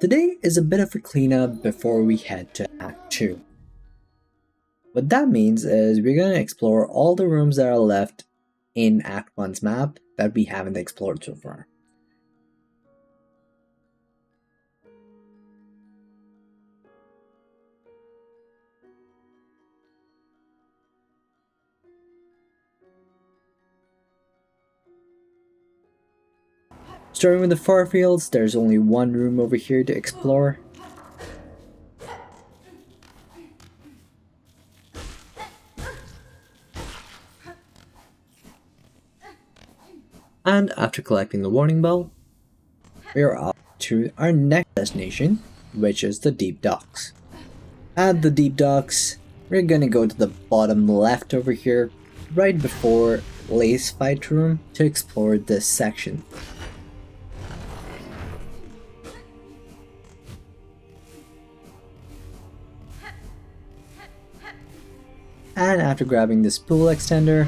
Today is a bit of a cleanup before we head to Act 2. What that means is we're going to explore all the rooms that are left in Act 1's map that we haven't explored so far. Starting with the far fields, there's only one room over here to explore. And after collecting the warning bell, we are off to our next destination, which is the deep docks. At the deep docks, we're gonna go to the bottom left over here, right before Lace Fight Room, to explore this section. And after grabbing this pool extender,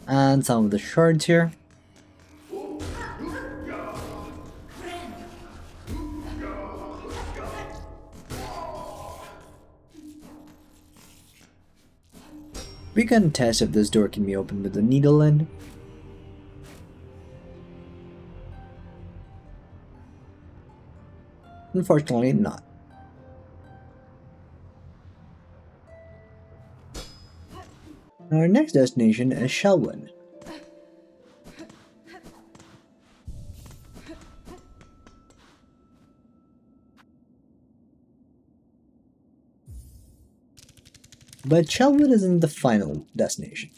and some of the shards here. We can test if this door can be opened with a needle end. Unfortunately not. Our next destination is Shelwyn. But Shelwyn isn't the final destination.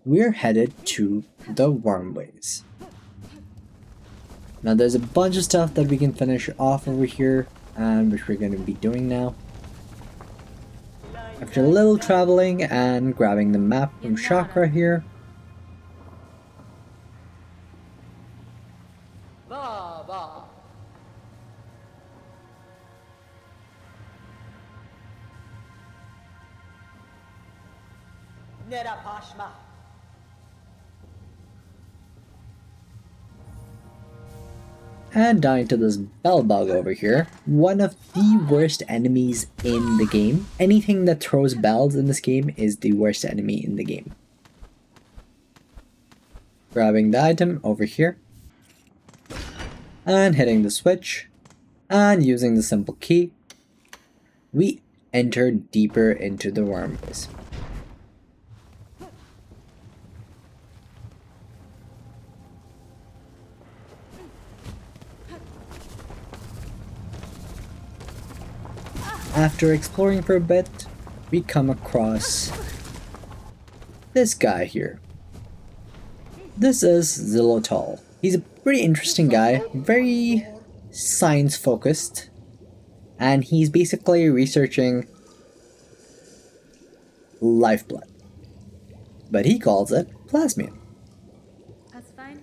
We're headed to the Wormways. Now there's a bunch of stuff that we can finish off over here, and which we're going to be doing now. After a little traveling and grabbing the map from Chakra here, and down to this bell bug over here, one of the worst enemies in the game. Anything that throws bells in this game is the worst enemy in the game. Grabbing the item over here, and hitting the switch, and using the simple key, we enter deeper into the Wormways. After exploring for a bit, we come across this guy here. This is Zillotal. He's a pretty interesting guy, very science focused, and he's basically researching lifeblood. But he calls it plasmium. That's fine.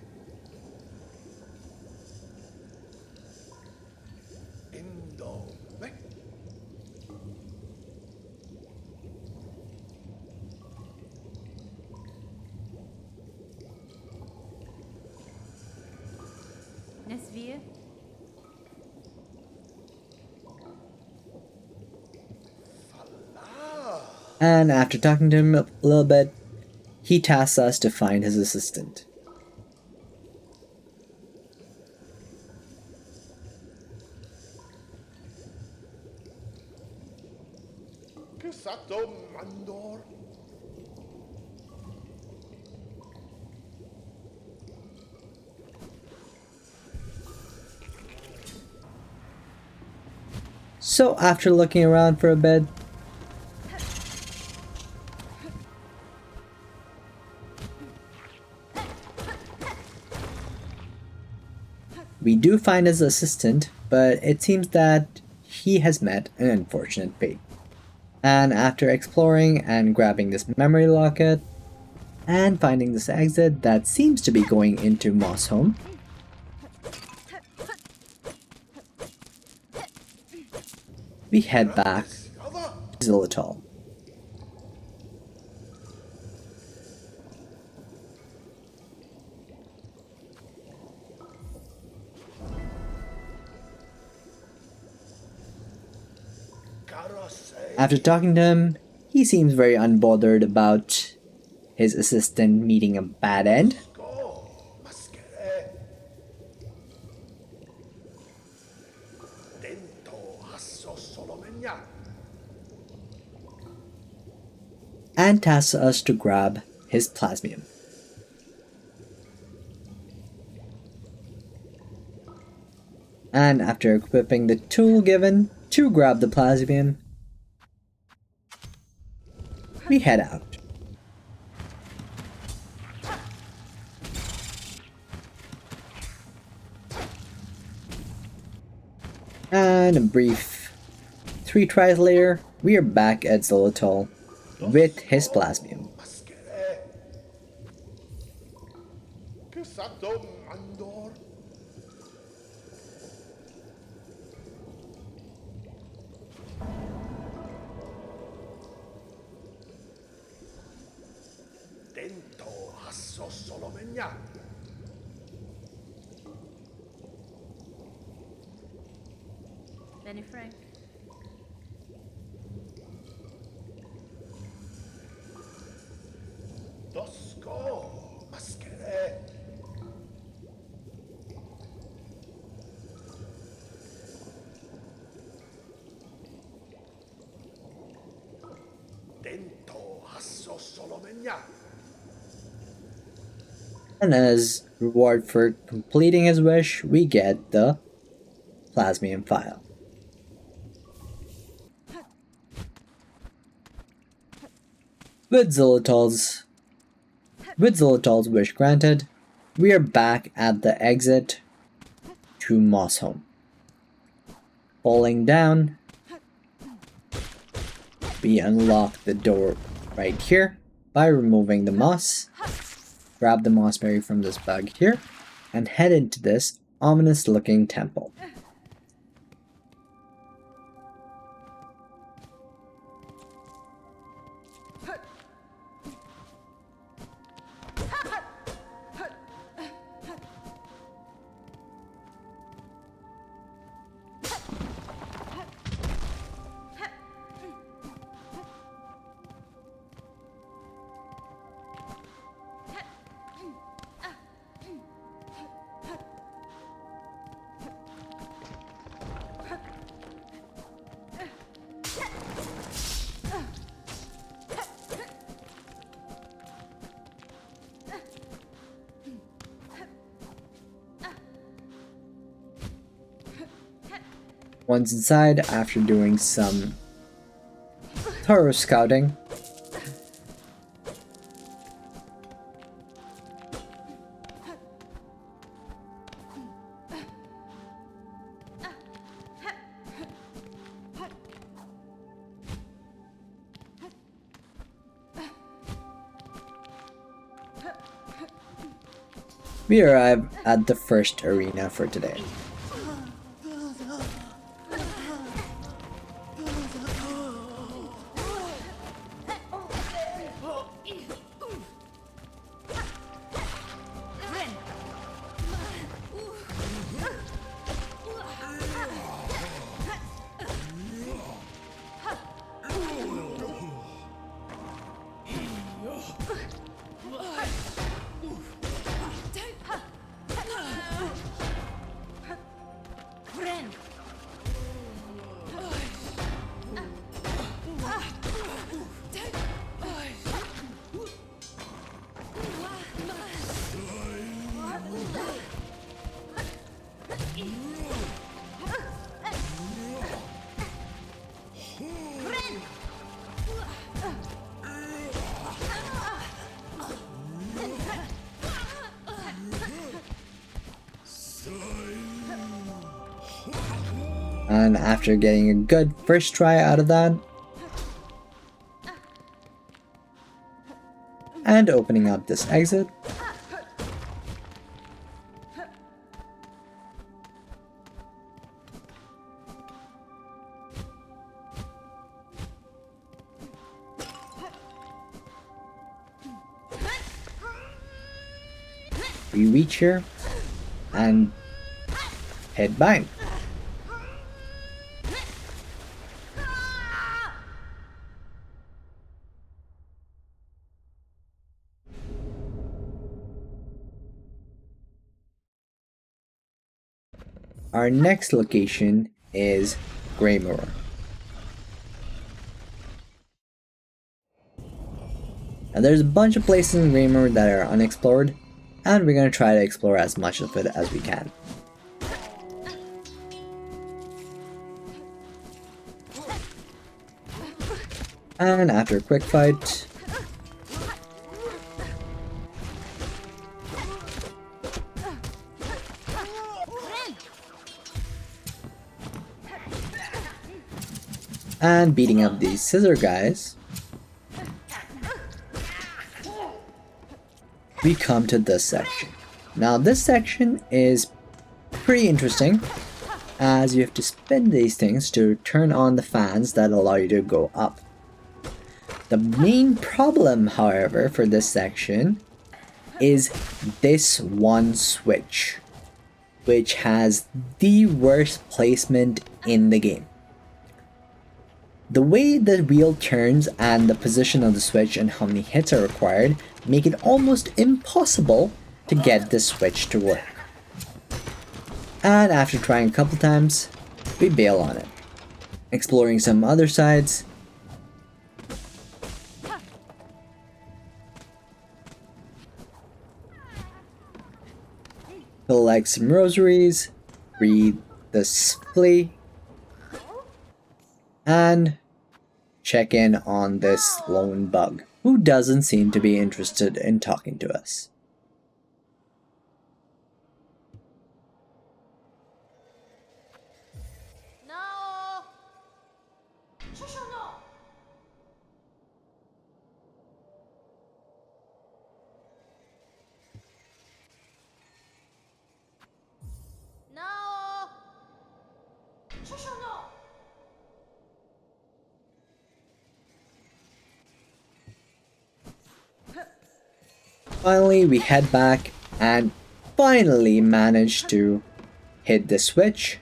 Nesvir. And after talking to him a little bit, he tasks us to find his assistant. So after looking around for a bit, we do find his assistant, but it seems that he has met an unfortunate fate. And after exploring and grabbing this memory locket, and finding this exit that seems to be going into Moss home, we head back to Xylitol. After talking to him, he seems very unbothered about his assistant meeting a bad end. And tasks us to grab his plasmium. And after equipping the tool given to grab the plasmium, we head out. And a brief 3 tries later, we are back at Xylitol with his plasmium. Benny Frank. And as reward for completing his wish, we get the plasmium file. With Xylitol's wish granted, we are back at the exit to Moss home. Falling down, we unlock the door right here by removing the moss. Grab the moss berry from this bug here and head into this ominous looking temple. Once inside, after doing some thorough scouting, we arrive at the first arena for today. And after getting a good first try out of that, and opening up this exit, we reach here and hit bind. Our next location is Greymoor. Now there's a bunch of places in Greymoor that are unexplored, and we're going to try to explore as much of it as we can. And after a quick fight, and beating up these scissor guys, we come to this section. Now this section is pretty interesting, as you have to spin these things to turn on the fans that allow you to go up. The main problem, however, for this section is this one switch, which has the worst placement in the game. The way the wheel turns and the position of the switch and how many hits are required make it almost impossible to get this switch to work. And after trying a couple times, we bail on it. Exploring some other sides, collect some rosaries, read this flea, and check in on this lone bug, who doesn't seem to be interested in talking to us. No! No! Finally, we head back and finally manage to hit the switch,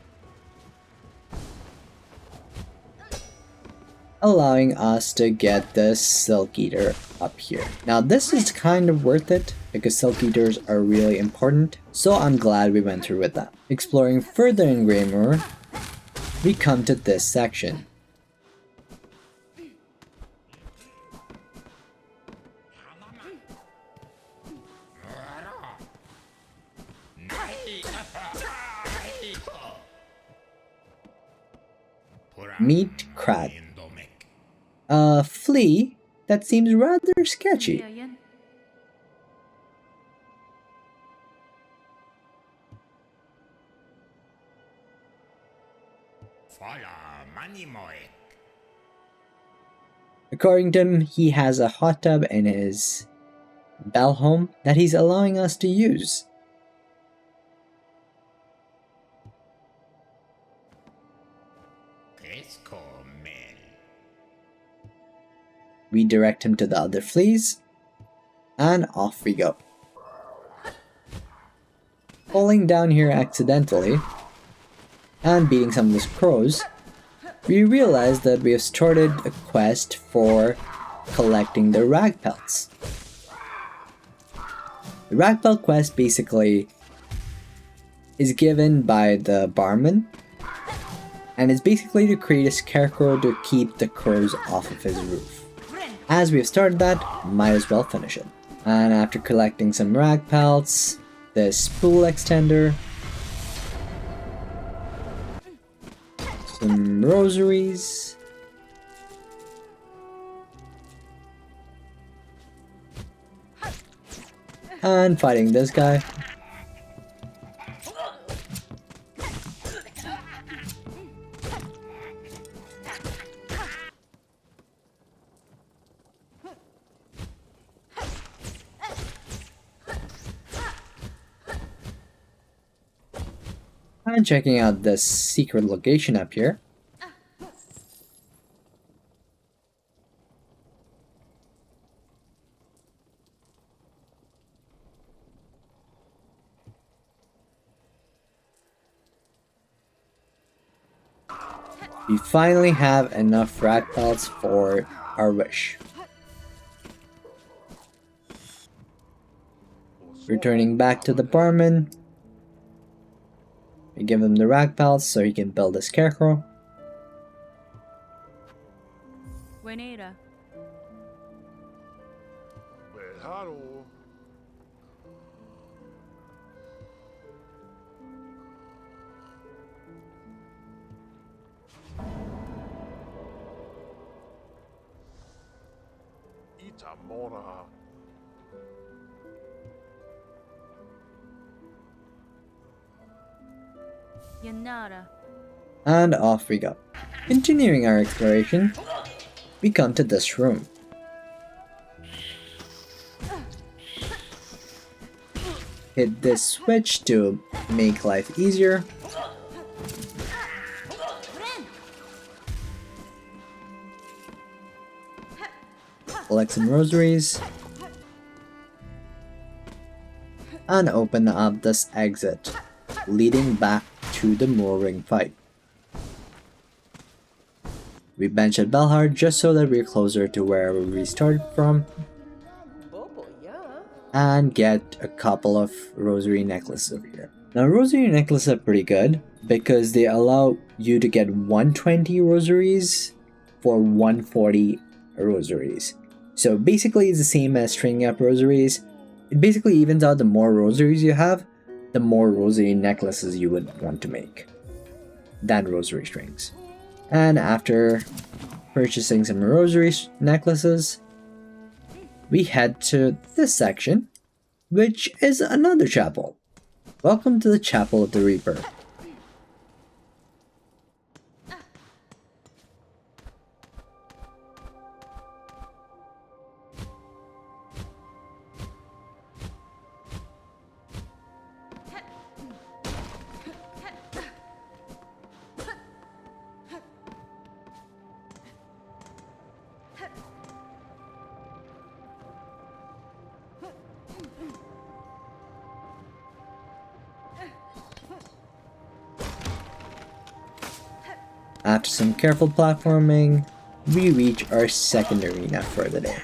allowing us to get the Silk Eater up here. Now this is kind of worth it because Silk Eaters are really important, so I'm glad we went through with that. Exploring further in Greymoor, we come to this section. Meet Crad, a flea that seems rather sketchy. According to him, he has a hot tub in his bell home that he's allowing us to use. We direct him to the other fleas, and off we go. Falling down here accidentally, and beating some of these crows, we realize that we have started a quest for collecting the rag pelts. The rag pelt quest basically is given by the barman, and is basically to create a scarecrow to keep the crows off of his roof. As we have started that, might as well finish it. And after collecting some rag pelts, the spool extender, some rosaries, and fighting this guy, And checking out this secret location up here. We finally have enough rat pelts for our wish. Returning back to the barman, we give him the rag pelts so he can build a scarecrow. Buenera. Itamora. Yanara. And off we go. Continuing our exploration, we come to this room. Hit this switch to make life easier. Collect some rosaries. And open up this exit, leading back to the mooring fight. We bench at Belhard just so that we're closer to wherever we started from, and get a couple of rosary necklaces over here. Now rosary necklaces are pretty good because they allow you to get 120 rosaries for 140 rosaries. So basically it's the same as stringing up rosaries. It basically evens out. The more rosaries you have, the more rosary necklaces you would want to make than rosary strings. And after purchasing some rosary necklaces, we head to this section, which is another chapel. Welcome to the Chapel of the Reaper. After some careful platforming, we reach our second arena for the day.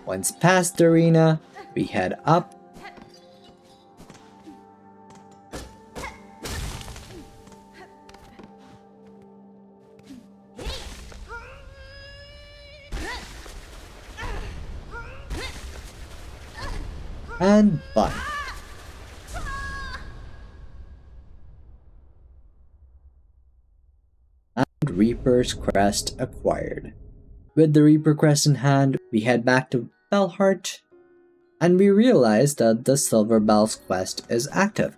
Once past the arena, we head up and bind. And Reaper's Crest acquired. With the Reaper Crest in hand, we head back to Belhart, and we realize that the Silver Bells quest is active.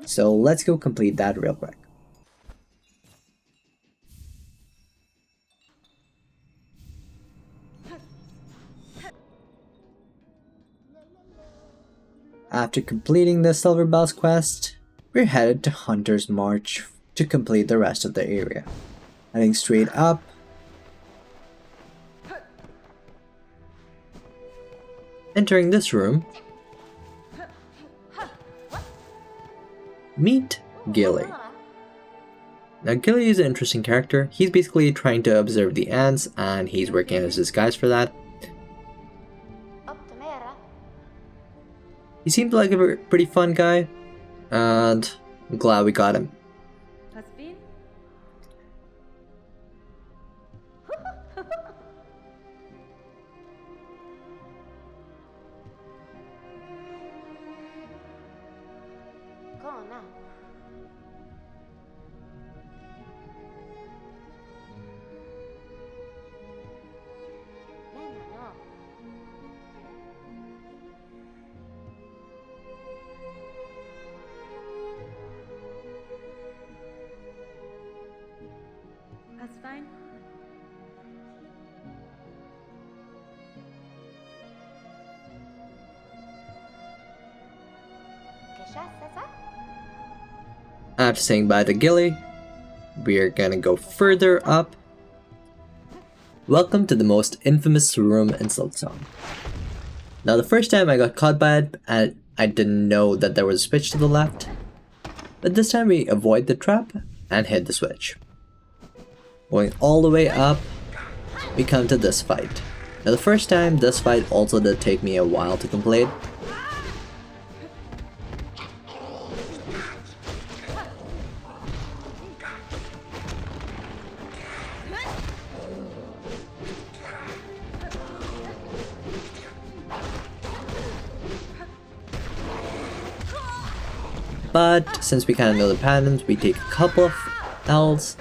So let's go complete that real quick. After completing the Silver Bells quest, we're headed to Hunter's March to complete the rest of the area. Heading straight up, entering this room, meet Gilly. Now Gilly is an interesting character. He's basically trying to observe the ants and he's working as a disguise for that. He seemed like a pretty fun guy and I'm glad we got him. That's fine. After saying bye to Gilly, we're gonna go further up. Welcome to the most infamous room in Silksong. Now the first time I got caught by it, and I didn't know that there was a switch to the left. But this time we avoid the trap and hit the switch. Going all the way up, we come to this fight. Now the first time, this fight also did take me a while to complete. But since we kind of know the patterns, we take a couple of L's.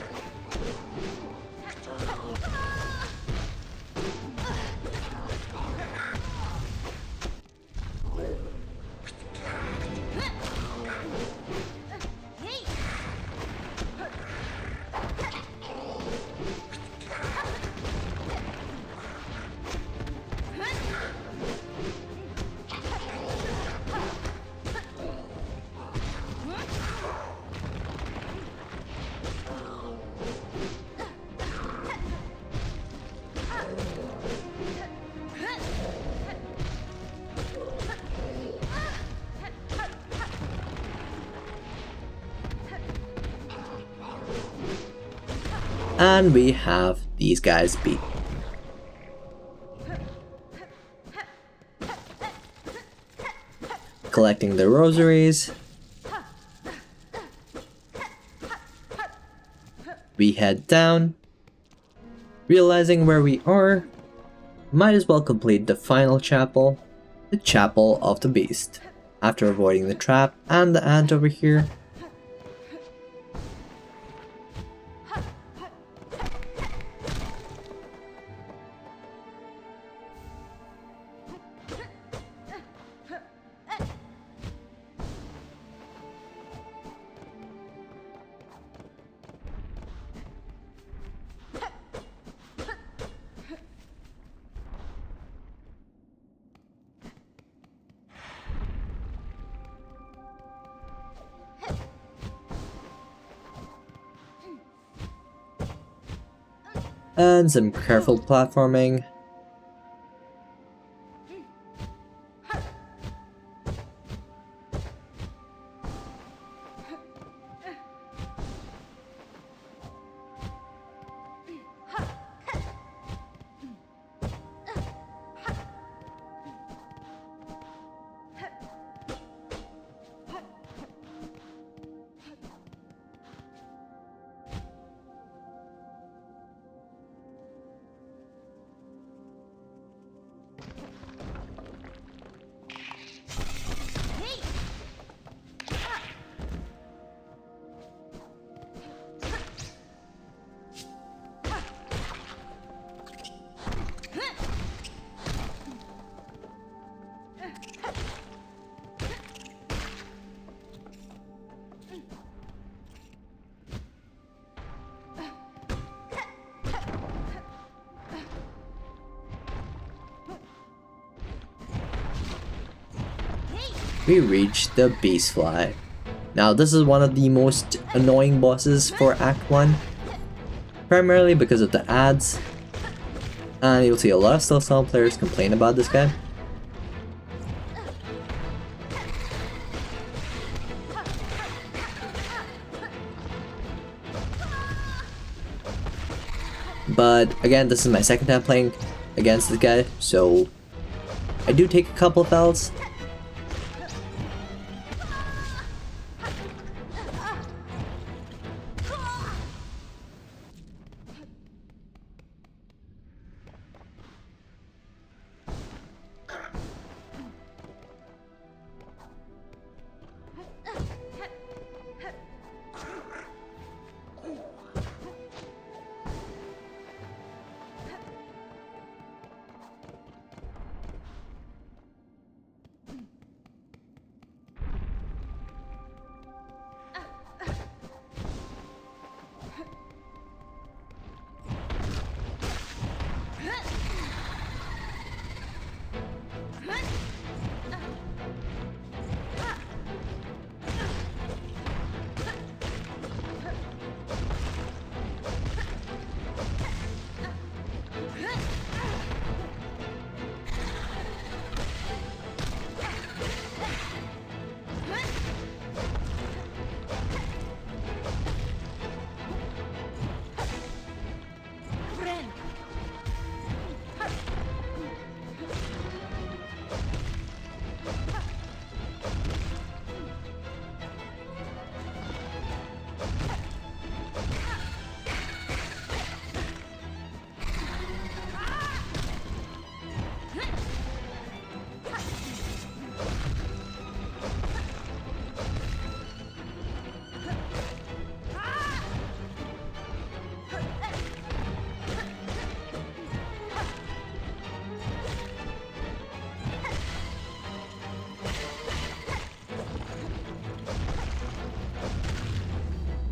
And we have these guys beat. Collecting the rosaries. We head down. Realizing where we are, might as well complete the final chapel, the Chapel of the Beast. After avoiding the trap and the ant over here, and some careful platforming. we reach the Beastfly. Now this is one of the most annoying bosses for Act 1, primarily because of the ads, and you'll see a lot of Silksong players complain about this guy. But again, this is my second time playing against this guy, so I do take a couple of L's.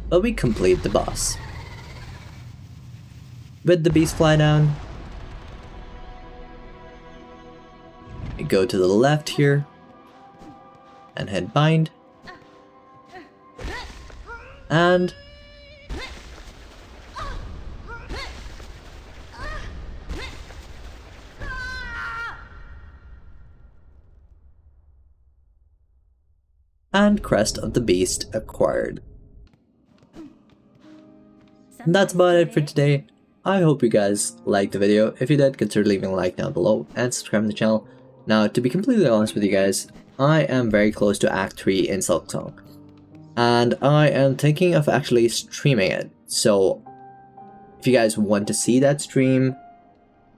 But we complete the boss. With the Beastfly down, we go to the left here and hit bind, and Crest of the Beast acquired. And that's about it for today. I hope you guys liked the video. If you did, consider leaving a like down below and subscribing to the channel. Now, to be completely honest with you guys, I am very close to Act 3 in Silksong, and I am thinking of actually streaming it. So, if you guys want to see that stream,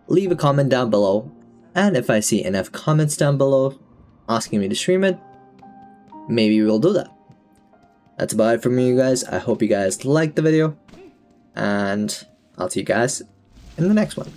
leave a comment down below, and if I see enough comments down below asking me to stream it, maybe we'll do that. That's about it for me, you guys. I hope you guys liked the video, and I'll see you guys in the next one.